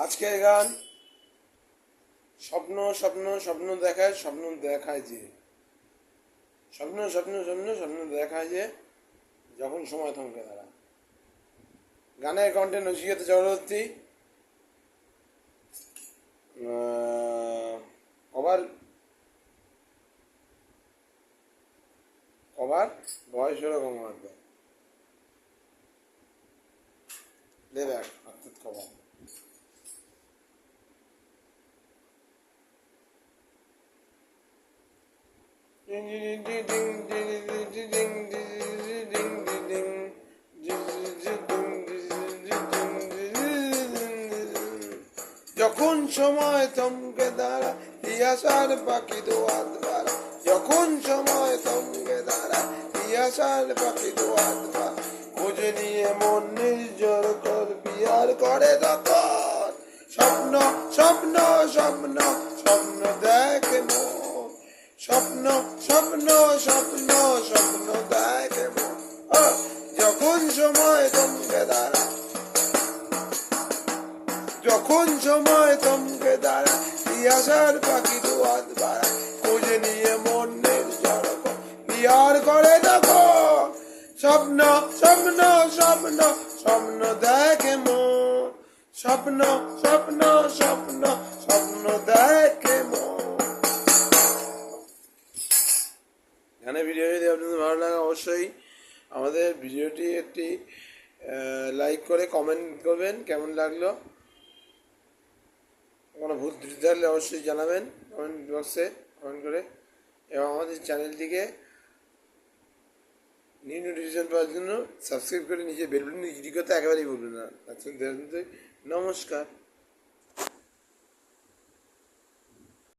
আজকের গান স্বপ্ন স্বপ্ন স্বপ্ন দেখায়, স্বপ্ন দেখায় যে স্বপ্ন স্বপ্ন স্বপ্ন স্বপ্ন দেখায় যে যখন সময় থমকে দাঁড়ায়। গানের কণ্ঠে Nachiket Chakraborty, cover cover voice হলো গঙ্গোপাধ্যায়, প্লেব্যাক অর্থাৎ কভার। যখন সময় থমকে দাঁড়া পিয়াসার পাখি দোয়াত পাড়া, যখন সময় থমকে দাঁড়া পিয়াসার পাখি দোয়াত পাড়া, খোঁজ নিয়ে মন নির্জর কর বিয়ার করে তখন স্বপ্ন স্বপ্ন স্বপ্ন স্বপ্ন দেখে মন, স্বপ্ন স্বপ্ন স্বপ্ন স্বপ্ন দেখে মন। যখন সময় থমকে দাঁড়া, যখন সময় থমকে দাঁড়া পিয়াসার পাখি দোয়াত পাড়া, খোঁজ নিয়ে মনের জড় বিয়ার করে তখন স্বপ্ন স্বপ্ন স্বপ্ন স্বপ্ন দেখে মন, স্বপ্ন স্বপ্ন স্বপ্ন স্বপ্ন দেখে মন। এখানে ভিডিও যদি আপনাদের ভালো লাগে অবশ্যই আমাদের ভিডিওটি একটি লাইক করে কমেন্ট করবেন কেমন লাগলো। কোনো ভুল ত্রুটি থাকলে অবশ্যই জানাবেন কমেন্ট বক্সে কমেন্ট করে, এবং আমাদের চ্যানেলটিকে নিউ নোটিফিকেশন পাওয়ার জন্য সাবস্ক্রাইব করে নিজের বেল বাটন ক্লিক করতে একেবারেই ভুলবেন না। নমস্কার।